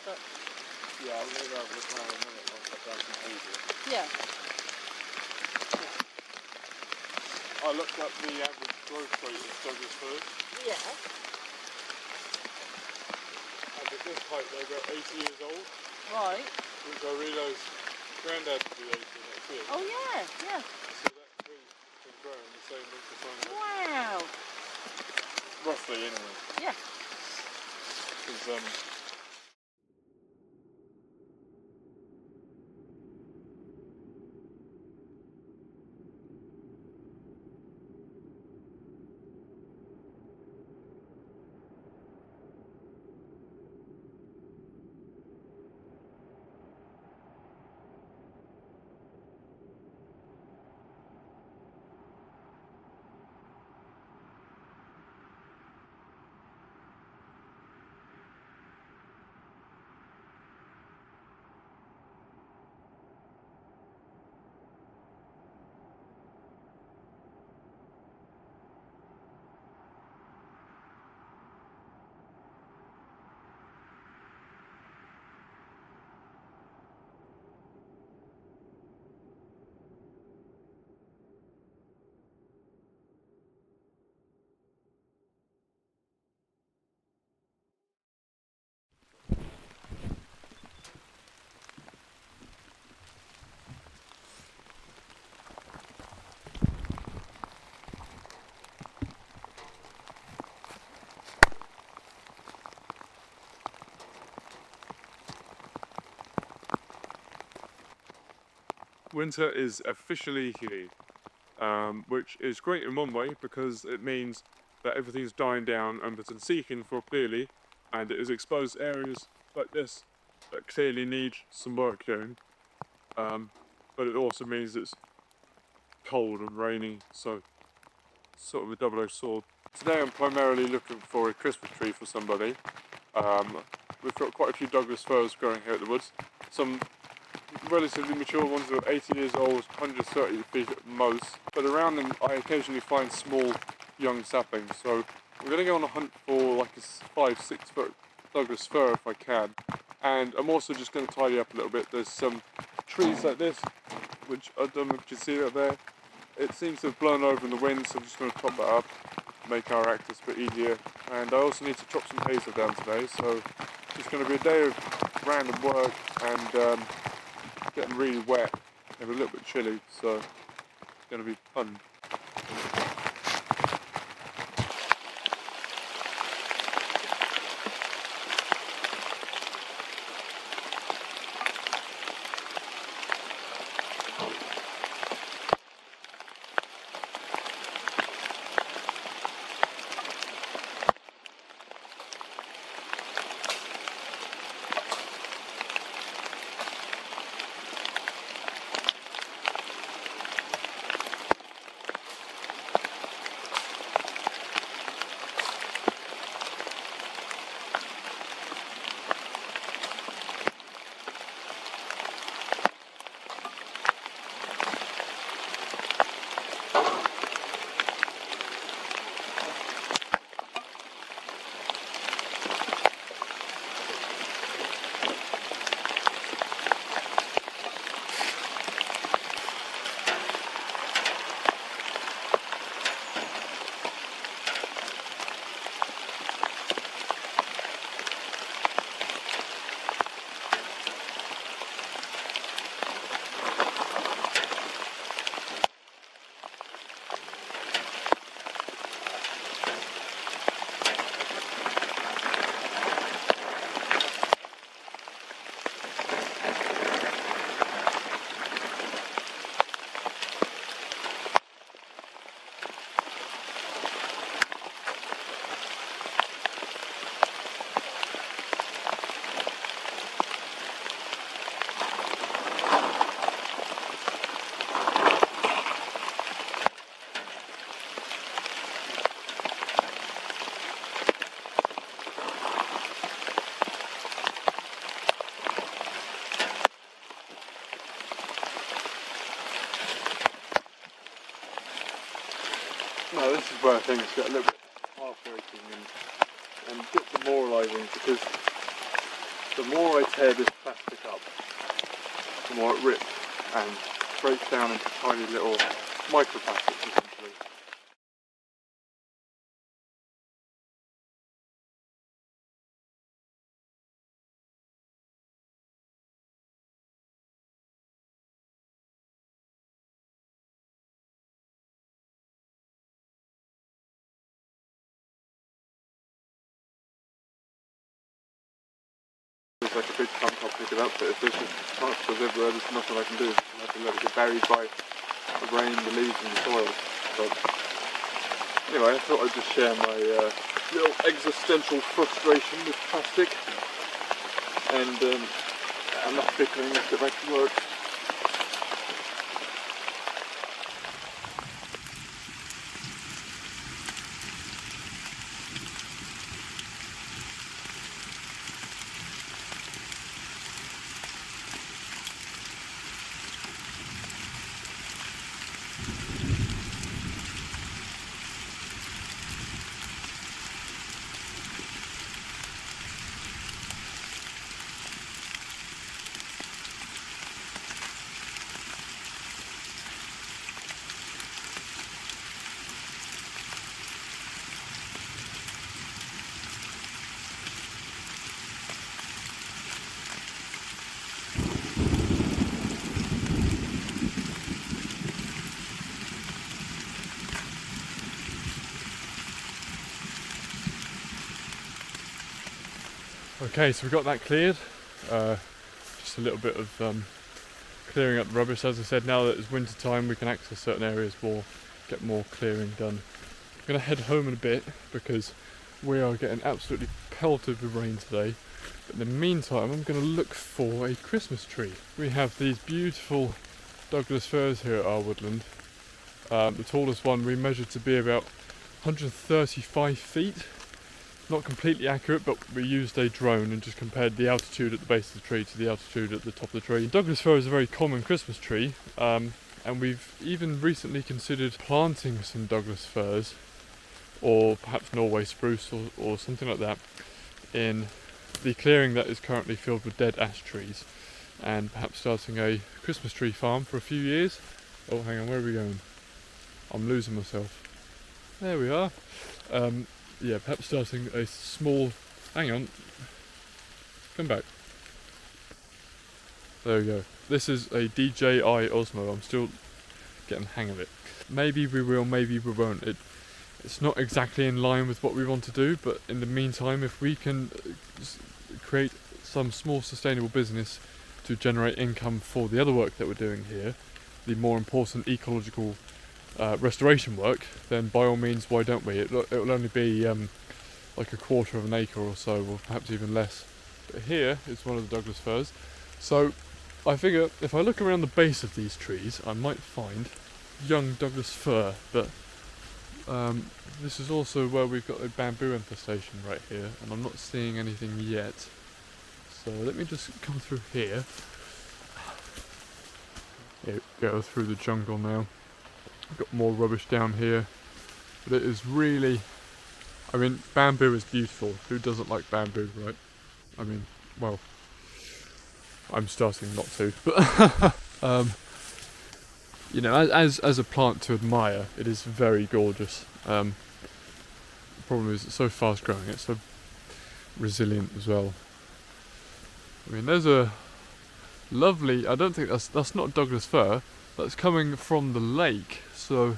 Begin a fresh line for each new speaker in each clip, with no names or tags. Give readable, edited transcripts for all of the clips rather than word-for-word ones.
but...
Yeah, I'm going to go have a look around in a minute once I've done some Hazel.
Yeah.
I looked up the average growth rate of Douglas firs.
Yeah.
And at this height they're about 80 years old.
Right.
Which I realised Grandad will be 80 next year.
Oh yeah, yeah.
So that tree can grow in the same length of time.
Wow.
Roughly anyway.
Yeah.
Because winter is officially here, which is great in one way because it means that everything's dying down and it's seeking for clearly, and it has exposed areas like this that clearly need some work doing. But it also means it's cold and rainy, so sort of a double-edged sword. Today I'm primarily looking for a Christmas tree for somebody. We've got quite a few Douglas firs growing here at the woods. Some relatively mature ones are 80 years old, 130 feet at most, but around them I occasionally find small young saplings, so I'm going to go on a hunt for like a 5-6 foot Douglas fir if I can, and I'm also just going to tidy up a little bit. There's some trees like this, which I don't know if you can see that there. It seems to have blown over in the wind, so I'm just going to top that up, make our access a bit easier, and I also need to chop some hazel down today, so it's going to be a day of random work and getting really wet and a little bit chilly, so it's going to be fun. No, this is where things get a little bit heartbreaking and a bit demoralising, because the more I tear this plastic up, the more it rips and breaks down into tiny little microplastics essentially. There's like a big chunk, I'll pick it up, but if there's just particles everywhere, there's nothing I can do. I have to let it get buried by the rain, the leaves and the soil. But anyway, I thought I'd just share my little existential frustration with plastic. And enough bickering, let's get back to work. Okay, so we got that cleared. Just a little bit of clearing up the rubbish. As I said, now that it's winter time, we can access certain areas more, get more clearing done. I'm going to head home in a bit because we are getting absolutely pelted with rain today. But in the meantime, I'm going to look for a Christmas tree. We have these beautiful Douglas firs here at our woodland. The tallest one we measured to be about 135 feet. Not completely accurate, but we used a drone and just compared the altitude at the base of the tree to the altitude at the top of the tree. Douglas fir is a very common Christmas tree, and we've even recently considered planting some Douglas firs, or perhaps Norway spruce or something like that, in the clearing that is currently filled with dead ash trees, and perhaps starting a Christmas tree farm for a few years. Oh, hang on, where are we going? I'm losing myself. There we are. Yeah, perhaps starting a small... Hang on. Come back. There we go. This is a DJI Osmo. I'm still getting the hang of it. Maybe we will, maybe we won't. It's not exactly in line with what we want to do, but in the meantime, if we can create some small sustainable business to generate income for the other work that we're doing here, the more important ecological restoration work, then by all means, why don't we? It'll only be like a quarter of an acre or so, or perhaps even less. But here is one of the Douglas firs. So I figure if I look around the base of these trees, I might find young Douglas fir. But this is also where we've got a bamboo infestation right here, and I'm not seeing anything yet. So let me just come through here. Here we go, through the jungle now. Got more rubbish down here, but it is really, I mean, bamboo is beautiful. Who doesn't like bamboo, right? I mean, well, I'm starting not to, but you know, as a plant to admire, it is very gorgeous. The problem is it's so fast growing, it's so resilient as well. I mean, there's a lovely, I don't think that's not Douglas fir, that's coming from the lake. So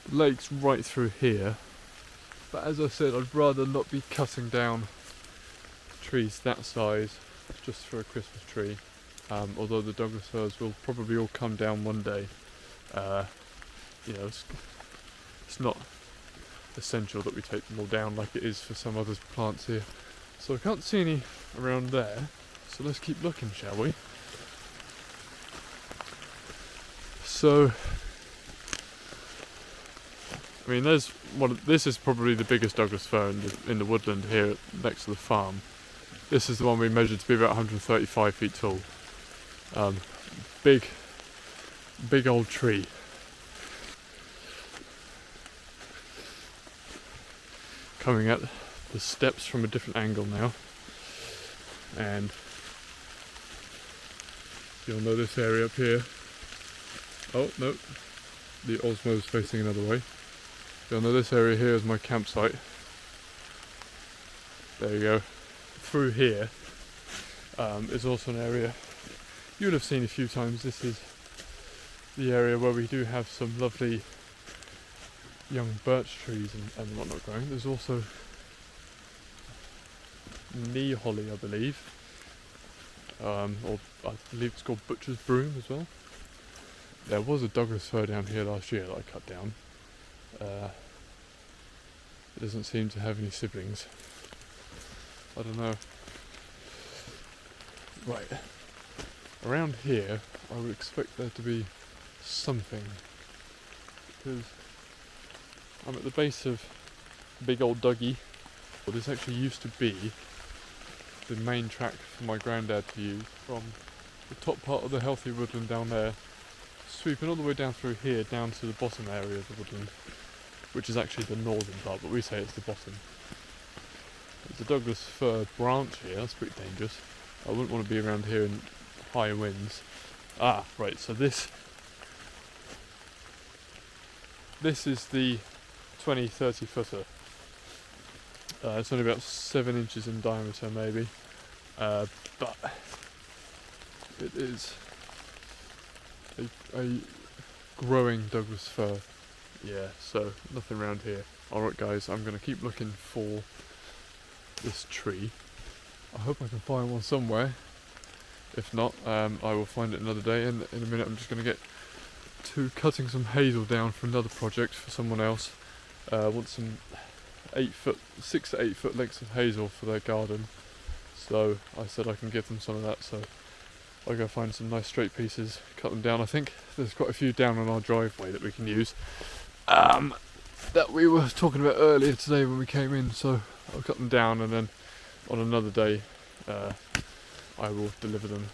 the lake's right through here, but as I said, I'd rather not be cutting down trees that size just for a Christmas tree, although the Douglas firs will probably all come down one day. You know, it's not essential that we take them all down like it is for some other plants here. So I can't see any around there, so let's keep looking, shall we? So I mean, there's one. This is probably the biggest Douglas fir in the woodland here next to the farm. This is the one we measured to be about 135 feet tall. Big old tree. Coming at the steps from a different angle now. and you'll know this area up here. Oh no, the Osmo's facing another way. You'll know this area here is my campsite. There you go. Through here is also an area you would have seen a few times. This is the area where we do have some lovely young birch trees and whatnot growing. There's also knee holly, I believe, or I believe it's called butcher's broom as well. There was a Douglas fir down here last year that I cut down. It doesn't seem to have any siblings. I don't know. Right, around here I would expect there to be something, because I'm at the base of big old Dougie. Well, this actually used to be the main track for my granddad to use, from the top part of the healthy woodland down there, sweeping all the way down through here down to the bottom area of the woodland, which is actually the northern part, but we say it's the bottom. There's a Douglas fir branch here. That's pretty dangerous. I wouldn't want to be around here in high winds. Ah, right, so this is the 20-30 footer. It's only about 7 inches in diameter maybe, but it is a growing Douglas fir. Yeah, so nothing around here. Alright guys, I'm going to keep looking for this tree. I hope I can find one somewhere. If not, I will find it another day, and in a minute I'm just going to get to cutting some hazel down for another project for someone else. I want some 6 to 8 foot lengths of hazel for their garden, so I said I can give them some of that, so I'll go find some nice straight pieces, cut them down. I think there's quite a few down on our driveway that we can use, that we were talking about earlier today when we came in, so I'll cut them down, and then on another day I will deliver them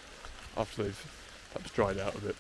after they've perhaps dried out a bit.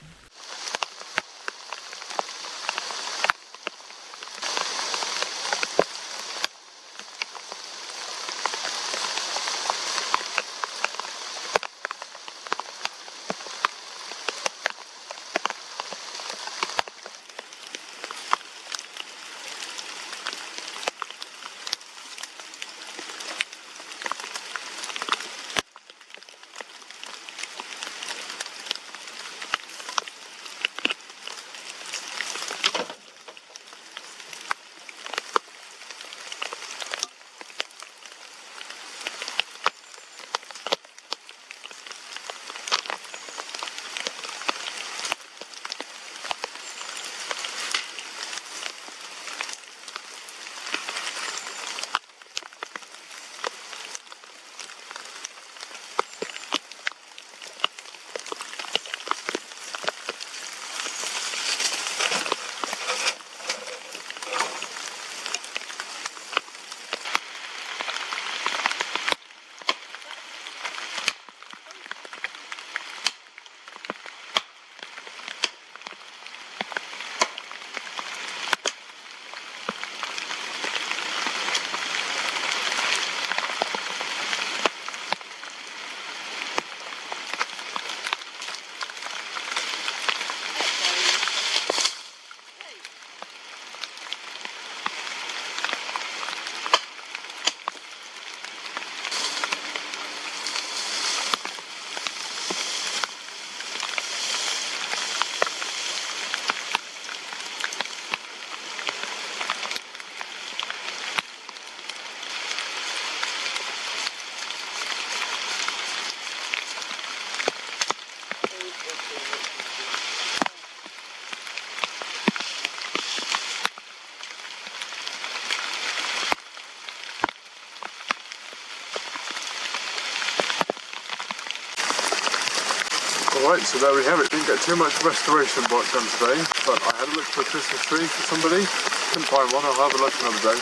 Alright, so there we have it. Didn't get too much restoration work done today, but I had a look for a Christmas tree for somebody. Couldn't find one. I'll have a look another day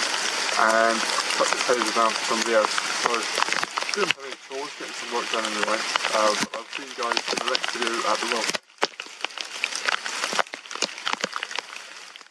and cut this hazel down for somebody else. So, doing plenty of chores, getting some work done anyway. But I'll see you guys in the next video at the well.